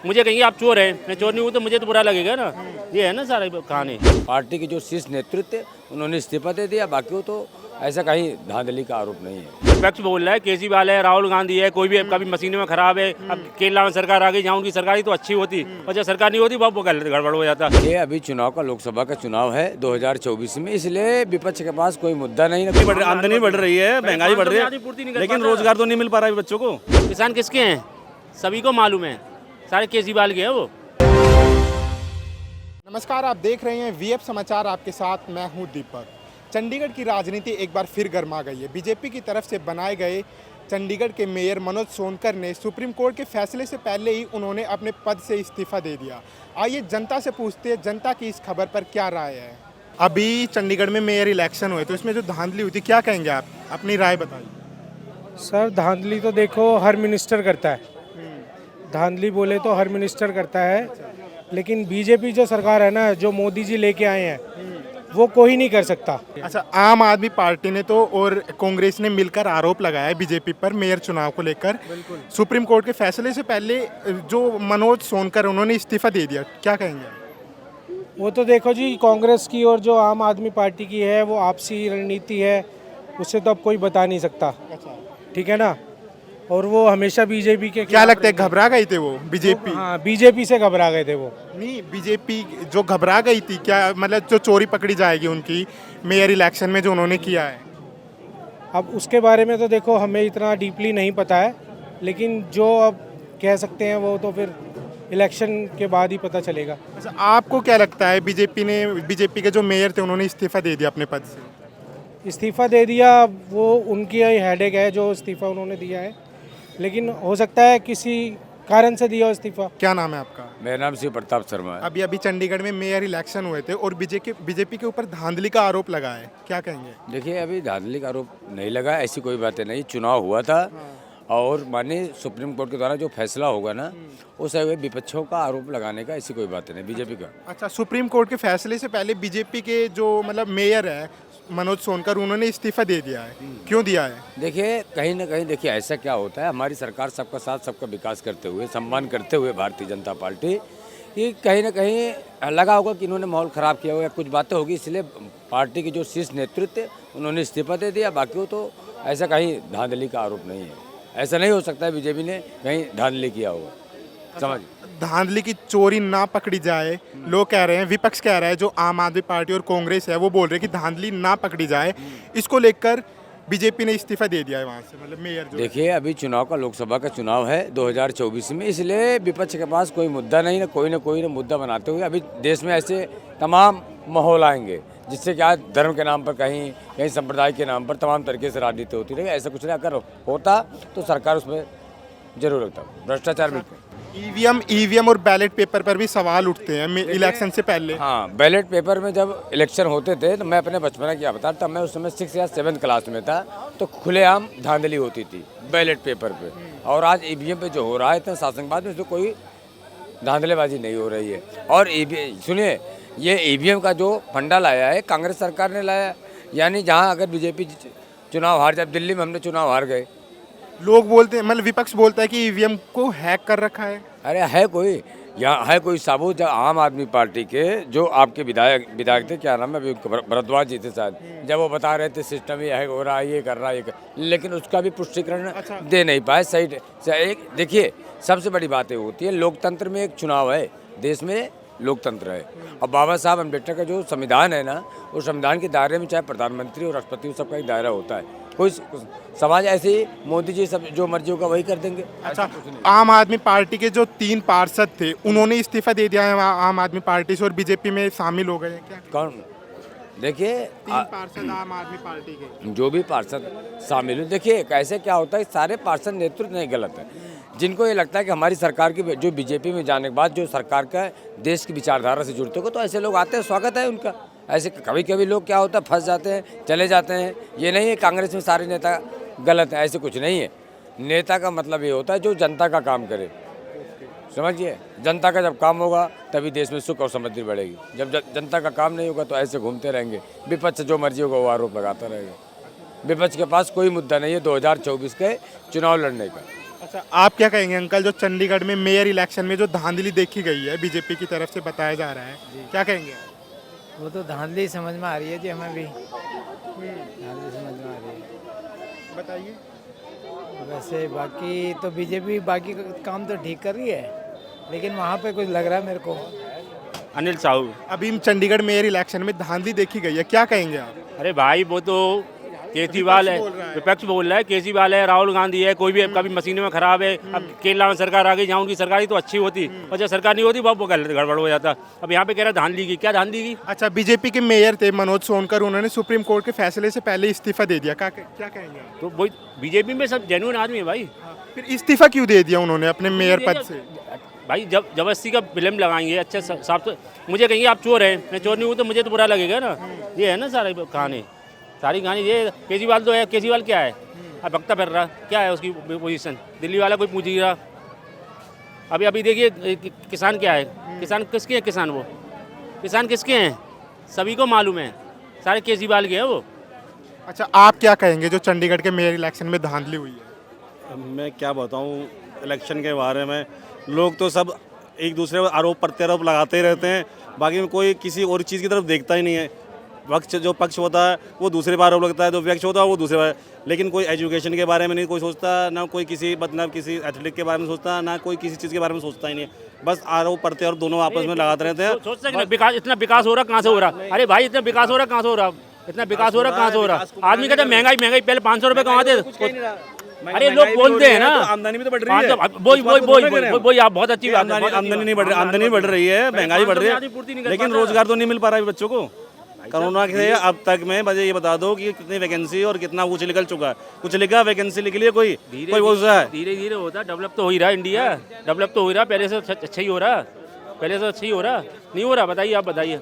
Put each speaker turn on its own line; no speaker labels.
मुझे कहेंगे आप चोर हैं, मैं चोर नहीं हूँ तो मुझे तो बुरा लगेगा ना। ये है ना सारी कहानी।
पार्टी के जो शीर्ष नेतृत्व उन्होंने इस्तीफा दे दिया, बाकी तो ऐसा कहीं धांधली का आरोप नहीं है।
विपक्ष बोल रहा है केजरीवाल है, राहुल गांधी है, कोई भी कभी मशीनों में खराब है। अब केरला में सरकार आ गई, जहाँ उनकी सरकार ही तो अच्छी होती, और जब सरकार नहीं होती वो गड़बड़ हो जाता।
ये अभी चुनाव का, लोकसभा का चुनाव है 2024 में, इसलिए विपक्ष के पास कोई मुद्दा नहीं है।
आमदनी बढ़ रही है, महंगाई बढ़ रही है, लेकिन रोजगार तो नहीं मिल पा रहा है बच्चों को।
किसान किसके हैं सभी को मालूम है, सारे केजरीवाल के हैं वो।
नमस्कार, आप देख रहे हैं वीएफ समाचार, आपके साथ मैं हूं दीपक। चंडीगढ़ की राजनीति एक बार फिर गर्मा गई है। बीजेपी की तरफ से बनाए गए चंडीगढ़ के मेयर मनोज सोनकर ने सुप्रीम कोर्ट के फैसले से पहले ही उन्होंने अपने पद से इस्तीफा दे दिया। आइए जनता से पूछते हैं जनता की इस खबर पर क्या राय है। अभी चंडीगढ़ में मेयर इलेक्शन हुए तो इसमें जो धांधली हुई थी, क्या कहेंगे आप, अपनी राय बताइए।
सर धांधली तो देखो हर मिनिस्टर करता है, धांधली बोले तो हर मिनिस्टर करता है, लेकिन बीजेपी जो सरकार है ना, जो मोदी जी लेके आए हैं, वो कोई नहीं कर सकता।
अच्छा, आम आदमी पार्टी ने तो और कांग्रेस ने मिलकर आरोप लगाया है बीजेपी पर मेयर चुनाव को लेकर। सुप्रीम कोर्ट के फैसले से पहले जो मनोज सोनकर उन्होंने इस्तीफा दे दिया, क्या कहेंगे?
वो तो देखो जी, कांग्रेस की और जो आम आदमी पार्टी की है वो आपसी रणनीति है, उससे तो अब कोई बता नहीं सकता, ठीक है ना। और वो हमेशा बीजेपी के
क्या लगता है, घबरा गए थे वो बीजेपी?
हाँ, बीजेपी से घबरा गए थे वो।
नहीं, बीजेपी जो घबरा गई थी, क्या मतलब जो चोरी पकड़ी जाएगी उनकी मेयर इलेक्शन में जो उन्होंने किया है?
अब उसके बारे में तो देखो हमें इतना डीपली नहीं पता है, लेकिन जो अब कह सकते हैं वो तो फिर इलेक्शन के बाद ही पता चलेगा।
अच्छा, आपको क्या लगता है, बीजेपी के जो मेयर थे उन्होंने इस्तीफा दे दिया अपने पद से?
इस्तीफ़ा दे दिया, वो उनकी हेडेक है जो इस्तीफ़ा उन्होंने दिया है, लेकिन हो सकता है किसी कारण से दिया हो इस्तीफा।
क्या नाम है आपका?
मेरा नाम शिव प्रताप शर्मा है।
अभी चंडीगढ़ में मेयर इलेक्शन हुए थे और बीजेपी के ऊपर धांधली का आरोप लगा है, क्या कहेंगे?
देखिए, अभी धांधली का आरोप नहीं लगा, ऐसी कोई बातें नहीं। चुनाव हुआ था और माननीय सुप्रीम कोर्ट के द्वारा जो फैसला होगा ना, उस विपक्षों का आरोप लगाने का ऐसी कोई बात नहीं बीजेपी का।
अच्छा, सुप्रीम कोर्ट के फैसले से पहले बीजेपी के जो मतलब मेयर है मनोज सोनकर, उन्होंने इस्तीफा दे दिया है, क्यों दिया है?
देखिए, कहीं ना कहीं देखिए ऐसा क्या होता है, हमारी सरकार सबका साथ सबका विकास करते हुए, सम्मान करते हुए भारतीय जनता पार्टी, ये कहीं ना कहीं लगा होगा कि इन्होंने माहौल ख़राब किया होगा, कुछ बातें होगी, इसलिए पार्टी के जो शीर्ष नेतृत्व उन्होंने इस्तीफा दे दिया। बाकी तो ऐसा कहीं धांधली का आरोप नहीं है, ऐसा नहीं हो सकता है बीजेपी ने कहीं धांधली किया होगा, समझ।
धांधली की चोरी ना पकड़ी जाए, लोग कह रहे हैं, विपक्ष कह रहा है, जो आम आदमी पार्टी और कांग्रेस है वो बोल रहे हैं कि धांधली ना पकड़ी जाए, इसको लेकर बीजेपी ने इस्तीफा दे दिया है वहाँ से, मतलब मेयर जो।
देखिए, अभी चुनाव का, लोकसभा का चुनाव है 2024 में, इसलिए विपक्ष के पास कोई मुद्दा नहीं है। कोई ना मुद्दा बनाते हुए अभी देश में ऐसे तमाम माहौल आएंगे जिससे क्या धर्म के नाम पर, कहीं संप्रदाय के नाम पर तमाम तरीके से राजनीति होती रहेगी। ऐसा कुछ नहीं, अगर होता तो सरकार उसमें जरूर होता। भ्रष्टाचार भी।
ईवीएम और बैलेट पेपर पर भी सवाल उठते हैं इलेक्शन से पहले।
हाँ, बैलेट पेपर में जब इलेक्शन होते थे तो मैं अपने बचपन की बता, तब मैं उस समय 6 या 7 क्लास में था, तो खुलेआम धांधली होती थी बैलेट पेपर पे। और आज ईवीएम पे जो हो रहा है, इतना शासनवाद में तो कोई धांधलेबाजी नहीं हो रही है। और सुनिए, ये ईवीएम का जो फंडा लाया है कांग्रेस सरकार ने लाया, यानी जहाँ अगर बीजेपी चुनाव हार जाए, दिल्ली में हमने चुनाव हार गए,
लोग बोलते हैं, मतलब विपक्ष बोलता है कि ईवीएम को हैक कर रखा है।
अरे है कोई, यहाँ है कोई साबुत, जब आम आदमी पार्टी के जो आपके विधायक थे, क्या नाम है, अभी भरद्वाज जी थे शायद, जब वो बता रहे थे सिस्टम ये हैक हो रहा है, ये कर रहा है, लेकिन उसका भी पुष्टिकरण दे नहीं पाए सही। एक देखिए, सबसे बड़ी बात ये होती है, लोकतंत्र में एक चुनाव है, देश में लोकतंत्र है। अब बाबा साहब अम्बेडकर का जो संविधान है ना, उस संविधान के दायरे में चाहे प्रधानमंत्री और राष्ट्रपति, सबका एक दायरा होता है। कोई समाज ऐसे ही मोदी जी सब जो मर्जी होगा वही कर देंगे।
अच्छा, आम आदमी पार्टी के जो 3 पार्षद थे उन्होंने इस्तीफा दे दिया है आम आदमी पार्टी से और बीजेपी में शामिल हो गए हैं, क्या?
कौन? देखिए,
3 पार्षद आम आदमी पार्टी के,
जो भी पार्षद शामिल हुए, देखिए कैसे क्या होता है, सारे पार्षद नेतृत्व नहीं गलत है। जिनको ये लगता है कि हमारी सरकार की, जो बीजेपी में जाने के बाद जो सरकार का देश की विचारधारा से जुड़ते हो, तो ऐसे लोग आते हैं, स्वागत है उनका। ऐसे कभी कभी लोग क्या होता है, फंस जाते हैं, चले जाते हैं। ये नहीं है कांग्रेस में सारे नेता गलत है, ऐसे कुछ नहीं है। नेता का मतलब ये होता है जो जनता का काम करे, समझिए। जनता का जब काम होगा तभी देश में सुख और समृद्धि बढ़ेगी। जब जनता का काम नहीं होगा तो ऐसे घूमते रहेंगे, विपक्ष जो मर्जी होगा वो आरोप लगाता रहेगा। विपक्ष के पास कोई मुद्दा नहीं है 2024 के चुनाव लड़ने का।
अच्छा, आप क्या कहेंगे अंकल, जो चंडीगढ़ में मेयर इलेक्शन में जो धांधली देखी गई है बीजेपी की तरफ से बताया जा रहा है, क्या कहेंगे?
वो तो धांधली समझ में आ रही है जी, हमें भी धांधली समझ में आ रही है।
बताइए।
वैसे बाकी तो बीजेपी बाकी का काम तो ठीक कर रही है, लेकिन वहाँ पे कुछ लग रहा है मेरे को।
अनिल साहू।
अभी चंडीगढ़ मेयर इलेक्शन में धांधली देखी गई है, क्या कहेंगे आप?
अरे भाई वो तो केजरीवाल है, विपक्ष बोल रहा है, केजरीवाल है, राहुल गांधी है, कोई भी कभी मशीनों में खराब है। अब केरला में सरकार आ गई, जहाँ उनकी सरकार तो अच्छी होती, और जब सरकार नहीं होती वो गड़बड़ हो जाता। अब यहाँ पे कह रहा है धांधली की, क्या धांधली की?
अच्छा, बीजेपी के मेयर थे मनोज सोनकर, उन्होंने सुप्रीम कोर्ट के फैसले से पहले इस्तीफा दे दिया, क्या कहेंगे आप?
तो वही बीजेपी में सब जेन्युइन आदमी है भाई।
फिर इस्तीफा क्यों दे दिया उन्होंने अपने मेयर पद से?
भाई जब जबरदस्ती का फिल्म लगाएंगे अच्छे साफ तो, मुझे कहेंगे आप चोर हैं, मैं चोर नहीं हूँ तो मुझे तो बुरा लगेगा ना। ये है ना सारी कहानी, सारी कहानी ये। केजरीवाल तो है, केजरीवाल क्या है, अब भगता फिर रहा, क्या है उसकी पोजीशन? दिल्ली वाला कोई पूछ ही रहा। अभी देखिए किसान क्या है, किसान किसके हैं? किसान किसके हैं सभी को मालूम है, सारे केजरीवाल के हैं वो।
अच्छा, आप क्या कहेंगे जो चंडीगढ़ के मेयर इलेक्शन में धांधली हुई है?
मैं क्या बताऊं इलेक्शन के बारे में, लोग तो सब एक दूसरे पर आरोप प्रत्यारोप लगाते ही रहते हैं, बाकी में कोई किसी और चीज़ की तरफ देखता ही नहीं है। वक्त जो पक्ष होता है वो दूसरे पर आरोप लगता है, जो विपक्ष होता है वो दूसरे पर, लेकिन कोई एजुकेशन के बारे में नहीं कोई सोचता, ना कोई किसी मतलब किसी एथलेटिक के बारे में सोचता, ना कोई किसी चीज़ के बारे में सोचता ही नहीं है। बस आरोप प्रत्यारोप दोनों आपस में लगाते रहते हैं।
सोचते हैं विकास, इतना विकास हो रहा कहाँ से हो रहा? अरे भाई इतना विकास हो रहा कहाँ से हो रहा? इतना विकास हो रहा कहाँ से हो रहा? आदमी कहते हैं महंगाई, पहले 500 रुपये कमाते। अरे लोग बोलते हैं ना
आमदनी भी तो बढ़ रही है,
वही आप बहुत अच्छी बात है।
आमदनी नहीं बढ़ रही, आमदनी बढ़ रही है, महंगाई बढ़ रही है, लेकिन रोजगार तो नहीं मिल पा रहा है बच्चों को। कोरोना से अब तक में मुझे ये बता दो कि कितनी वैकेंसी और कितना कुछ निकल चुका है? कुछ लिखा वैकेंसी लिख लिए कोई बोल रहा है?
धीरे धीरे होता, डेवलप तो हो ही रहा इंडिया, डेवलप तो हो ही रहा, पहले से अच्छा ही हो रहा, पहले से अच्छा ही हो रहा, नहीं हो रहा? बताइए, आप बताइए।